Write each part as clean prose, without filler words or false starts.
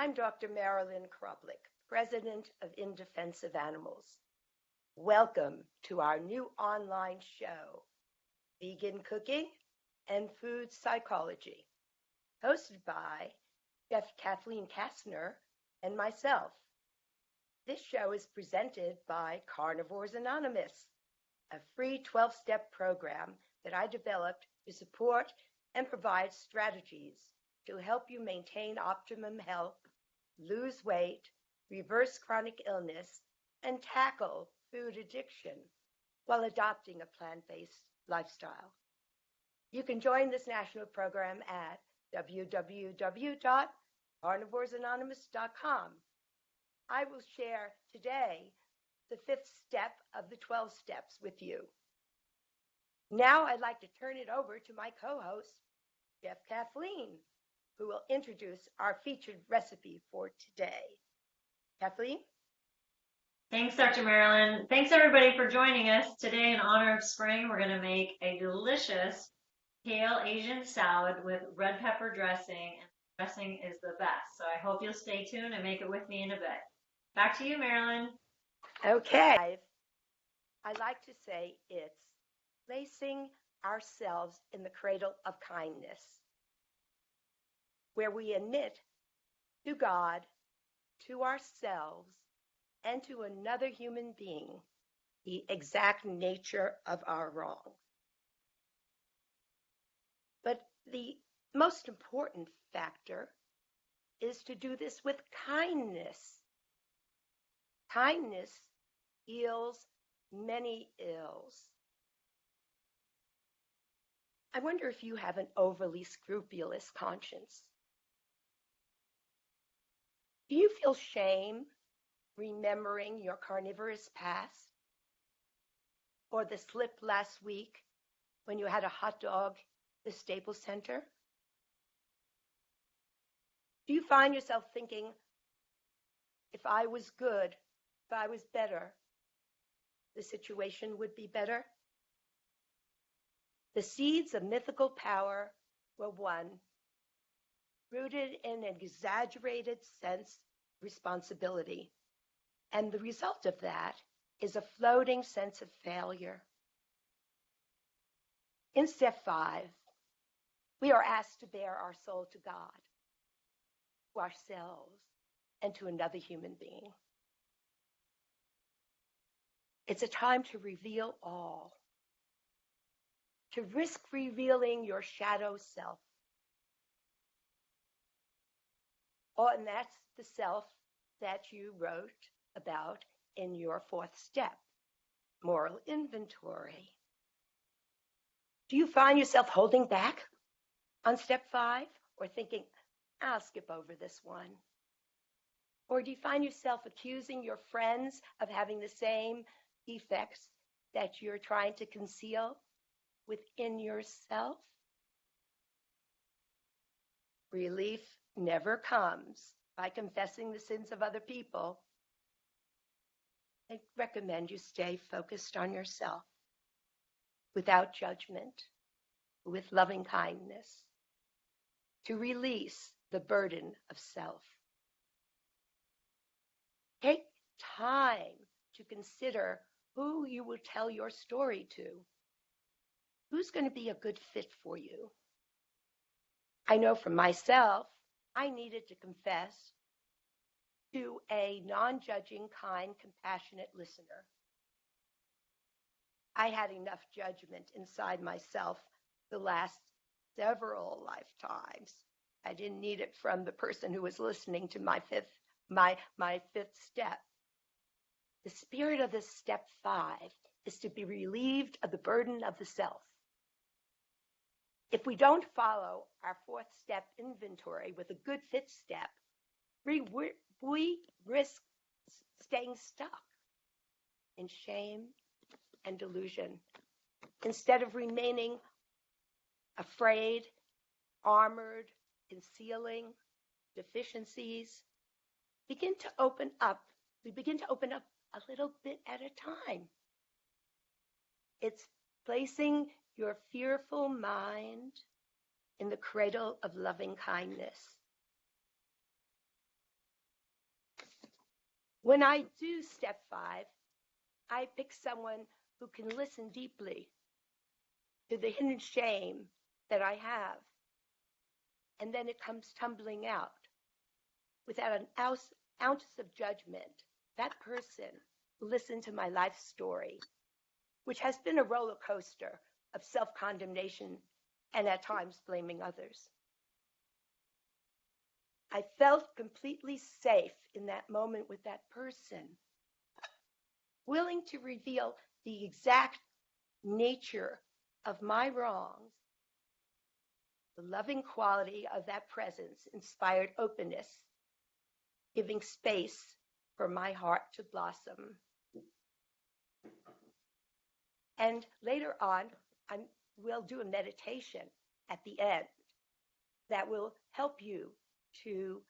I'm Dr. Marilyn, President of In Defense of Animals. Welcome to our new online show, Vegan Cooking and Food Psychology, hosted by Chef Kathleen Kastner and myself. This show is presented by Carnivores Anonymous, a free 12-step program that I developed to support and provide strategies to help you maintain optimum health, lose weight, reverse chronic illness, and tackle food addiction while adopting a plant-based lifestyle. You can join this national program at www.carnivoresanonymous.com. I will share today the 5th step of the 12 steps with you. Now I'd like to turn it over to my co-host, Chef Kathleen, who will introduce our featured recipe for today. Kathleen? Thanks, Dr. Marilyn. Thanks, everybody, for joining us. Today, in honor of spring, we're going to make a delicious kale Asian salad with red pepper dressing, and the dressing is the best. So I hope you'll stay tuned and make it with me in a bit. Back to you, Marilyn. Okay. I like to say it's placing ourselves in the cradle of kindness, where we admit to God, to ourselves, and to another human being the exact nature of our wrong. But the most important factor is to do this with kindness. Kindness heals many ills. I wonder if you have an overly scrupulous conscience. Do you feel shame remembering your carnivorous past? Or the slip last week when you had a hot dog at the Staples Center? Do you find yourself thinking, if I was good, if I was better, the situation would be better? The seeds of mythical power were one, rooted in an exaggerated sense of responsibility. And the result of that is a floating sense of failure. In step 5, we are asked to bare our soul to God, to ourselves, and to another human being. It's a time to reveal all, to risk revealing your shadow self. Oh, and that's the self that you wrote about in your 4th step, moral inventory. Do you find yourself holding back on step 5 or thinking, I'll skip over this one? Or do you find yourself accusing your friends of having the same defects that you're trying to conceal within yourself? Relief never comes by confessing the sins of other people. I recommend you stay focused on yourself without judgment, with loving kindness, to release the burden of self. Take time to consider who you will tell your story to. Who's going to be a good fit for you? I know for myself, I needed to confess to a non-judging, kind, compassionate listener. I had enough judgment inside myself the last several lifetimes. I didn't need it from the person who was listening to my fifth step. The spirit of this step 5 is to be relieved of the burden of the self. If we don't follow our 4th step inventory with a good fit step, we risk staying stuck in shame and delusion instead of remaining afraid, armored, concealing deficiencies. We begin to open up a little bit at a time. It's placing your fearful mind in the cradle of loving kindness. When I do step 5, I pick someone who can listen deeply to the hidden shame that I have. And then it comes tumbling out without an ounce of judgment. That person listened to my life story, which has been a roller coaster of self-condemnation and at times blaming others. I felt completely safe in that moment with that person, willing to reveal the exact nature of my wrongs. The loving quality of that presence inspired openness, giving space for my heart to blossom. And later on, we'll do a meditation at the end that will help you to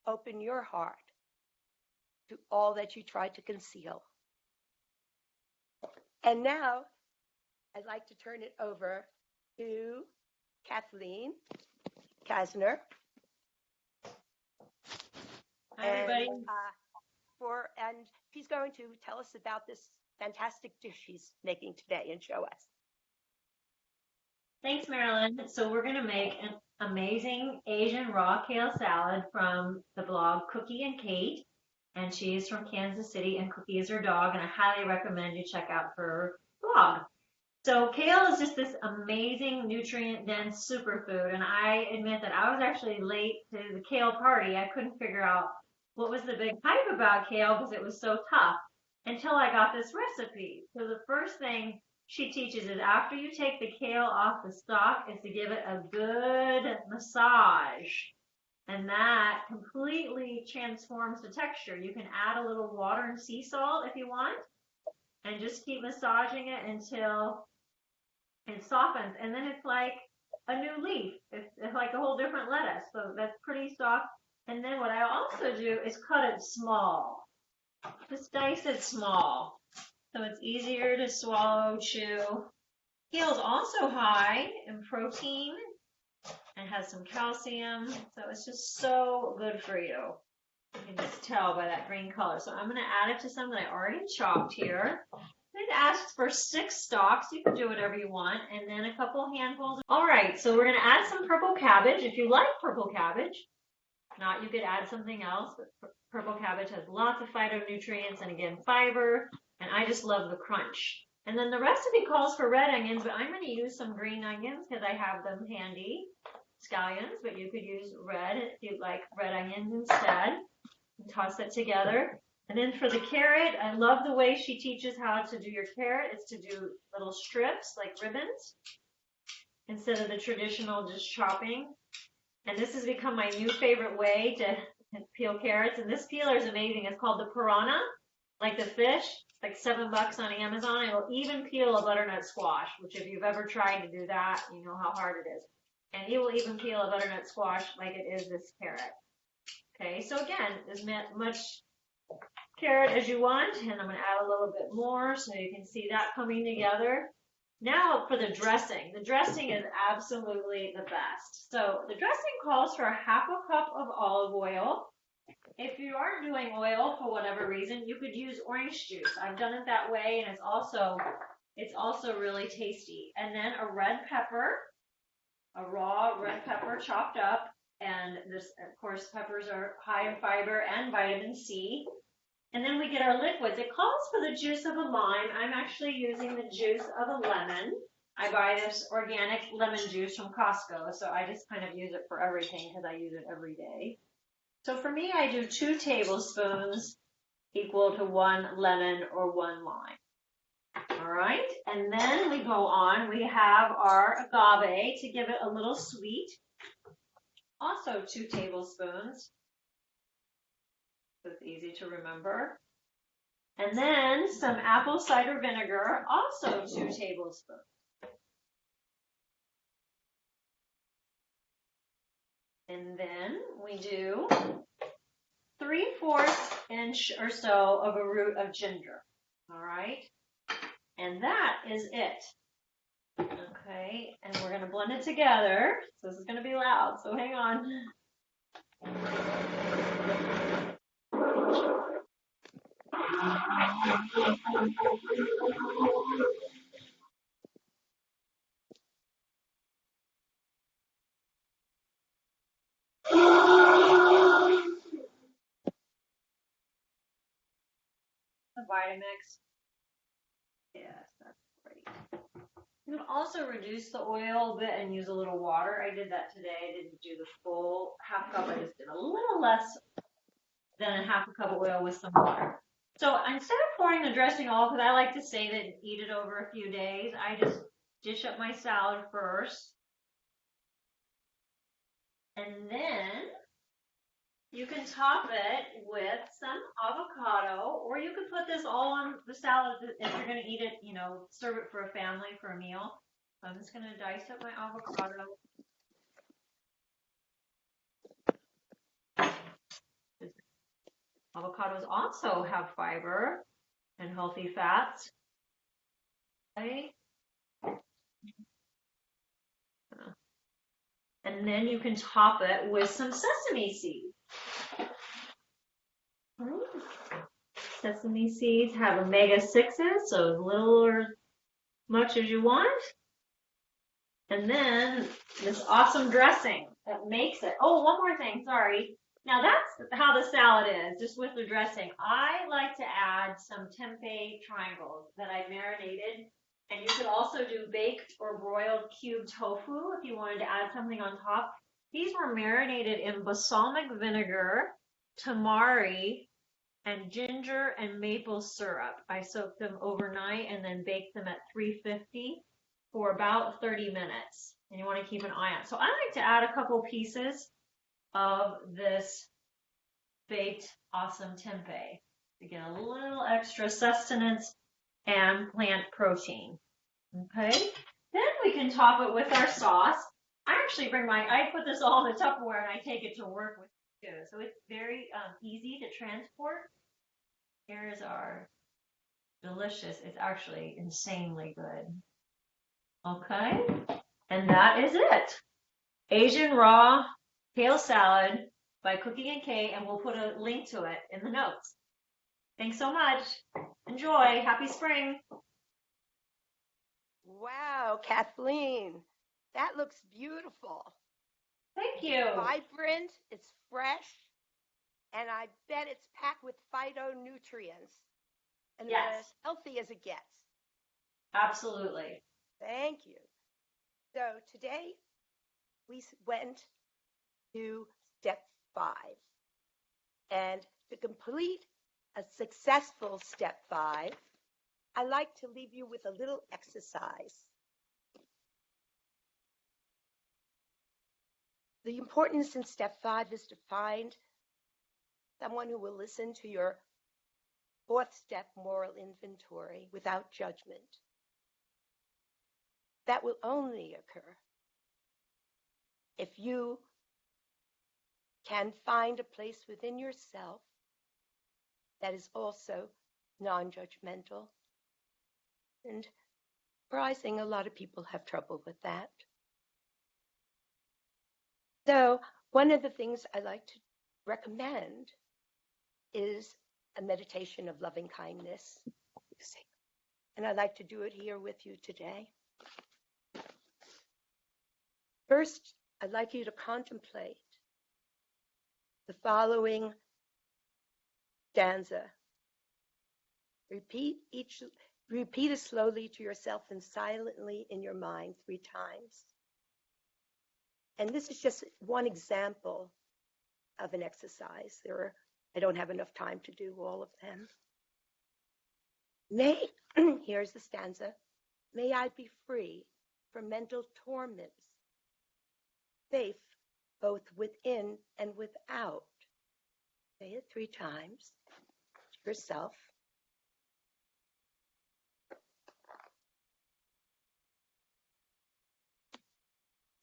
open your heart to all that you tried to conceal. And now I'd like to turn it over to Kathleen Kasner. Hi, everybody. And she's going to tell us about this fantastic dish she's making today and show us. Thanks, Marilyn. So we're going to make an amazing Asian raw kale salad from the blog Cookie and Kate. And she's from Kansas City, and Cookie is her dog, and I highly recommend you check out her blog. So kale is just this amazing nutrient-dense superfood, and I admit that I was actually late to the kale party. I couldn't figure out what was the big hype about kale because it was so tough until I got this recipe. So the first thing she teaches is after you take the kale off the stalk is to give it a good massage. And that completely transforms the texture. You can add a little water and sea salt if you want, and just keep massaging it until it softens. And then it's like a new leaf. It's like a whole different lettuce. So that's pretty soft. And then what I also do is cut it small. Just dice it small, so it's easier to swallow, chew. Kale is also high in protein and has some calcium, so it's just so good for you. You can just tell by that green color. So I'm going to add it to some that I already chopped here. It asks for 6 stalks. You can do whatever you want, and then a couple handfuls. All right, so we're going to add some purple cabbage. If you like purple cabbage, if not, you could add something else, but purple cabbage has lots of phytonutrients and, again, fiber, and I just love the crunch. And then the recipe calls for red onions, but I'm going to use some green onions because I have them handy. Scallions, but you could use red if you'd like red onions instead. Toss it together. And then for the carrot, I love the way she teaches how to do your carrot. It's to do little strips like ribbons instead of the traditional just chopping. And this has become my new favorite way to peel carrots. And this peeler is amazing. It's called the piranha, like the fish. It's like $7 on Amazon. It will even peel a butternut squash, which if you've ever tried to do that, you know how hard it is. And it will even peel a butternut squash like it is this carrot. Okay, so again, as much carrot as you want, and I'm going to add a little bit more so you can see that coming together. Now for the dressing. The dressing is absolutely the best. So the dressing calls for 1/2 cup of olive oil. If you aren't doing oil for whatever reason, you could use orange juice. I've done it that way, and it's also really tasty. And then a red pepper. A raw red pepper chopped up, and this, of course, peppers are high in fiber and vitamin C. And then we get our liquids. It calls for the juice of a lime. I'm actually using the juice of a lemon. I buy this organic lemon juice from Costco, so I just kind of use it for everything because I use it every day. So for me, I do 2 tablespoons equal to 1 lemon or 1 lime. All right, and then we go on. We have our agave to give it a little sweet. Also 2 tablespoons. So it's easy to remember. And then some apple cider vinegar, also 2 tablespoons. And then we do 3/4 inch or so of a root of ginger. All right. And that is it. Okay, and we're going to blend it together. So this is going to be loud, so hang on. The Vitamix. Yes, that's great. You can also reduce the oil a bit and use a little water. I did that today. I didn't do the full half cup. I just did a little less than a half a cup of oil with some water. So instead of pouring the dressing all, because I like to save it and eat it over a few days, I just dish up my salad first. And then you can top it with some avocado, or you could put this all on the salad if you're going to eat it, you know, serve it for a family for a meal. So I'm just going to dice up my avocado. Avocados also have fiber and healthy fats. Okay. And then you can top it with some sesame seeds. Sesame seeds have omega-6s, so as little or much as you want. And then this awesome dressing that makes it. Oh, one more thing, sorry. Now that's how the salad is, just with the dressing. I like to add some tempeh triangles that I marinated. And you could also do baked or broiled cubed tofu if you wanted to add something on top. These were marinated in balsamic vinegar, tamari, and ginger and maple syrup. I soaked them overnight and then baked them at 350 for about 30 minutes. And you want to keep an eye on. So I like to add a couple pieces of this baked awesome tempeh to get a little extra sustenance and plant protein. Okay, then we can top it with our sauce. I actually I put this all in the Tupperware and I take it to work with it too. So it's very easy to transport. Here's our delicious, it's actually insanely good. Okay, and that is it. Asian Raw Kale Salad by Cooking and Kay, and we'll put a link to it in the notes. Thanks so much. Enjoy. Happy spring. Wow, Kathleen, that looks beautiful. Thank you. It's vibrant, it's fresh, and I bet it's packed with phytonutrients and yes. as healthy as it gets. Absolutely. Thank you. So today we went to step 5. And to complete a successful step 5, I like to leave you with a little exercise. The importance in step 5 is to find someone who will listen to your 4th step moral inventory without judgment. That will only occur if you can find a place within yourself that is also non-judgmental. And surprising, a lot of people have trouble with that. So one of the things I like to recommend is a meditation of loving kindness. And I'd like to do it here with you today. First, I'd like you to contemplate the following stanza. Repeat it slowly to yourself and silently in your mind 3 times. And this is just one example of an exercise. I don't have enough time to do all of them. Here's the stanza. May I be free from mental torments, safe both within and without. Say it 3 times to yourself.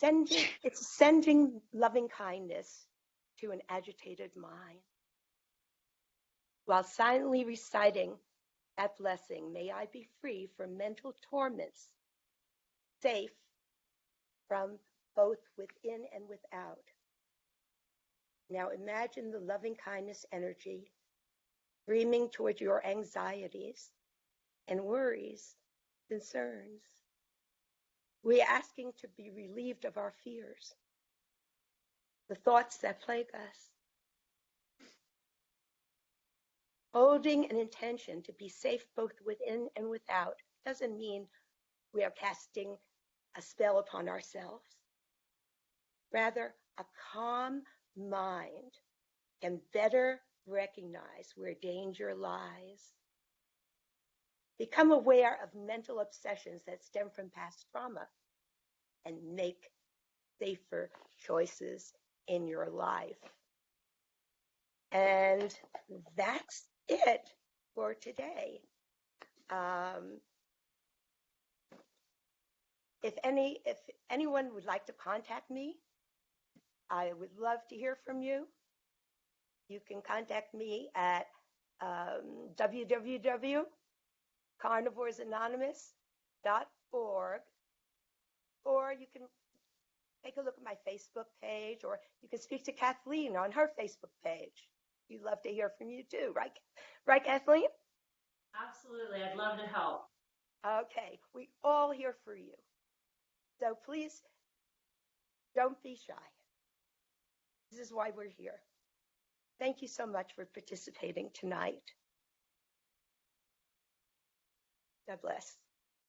It's sending loving kindness to an agitated mind. While silently reciting that blessing, may I be free from mental torments, safe from both within and without. Now imagine the loving kindness energy streaming toward your anxieties and worries, concerns. We're asking to be relieved of our fears, the thoughts that plague us. Holding an intention to be safe both within and without doesn't mean we are casting a spell upon ourselves. Rather, a calm mind can better recognize where danger lies. Become aware of mental obsessions that stem from past trauma and make safer choices in your life. And that's it for today. If anyone would like to contact me, I would love to hear from you. You can contact me at www.carnivoresanonymous.org, or you can take a look at my Facebook page, or you can speak to Kathleen on her Facebook page. We'd love to hear from you too, right? Right, Kathleen? Absolutely. I'd love to help. Okay. We all here for you. So please don't be shy. This is why we're here. Thank you so much for participating tonight. God bless.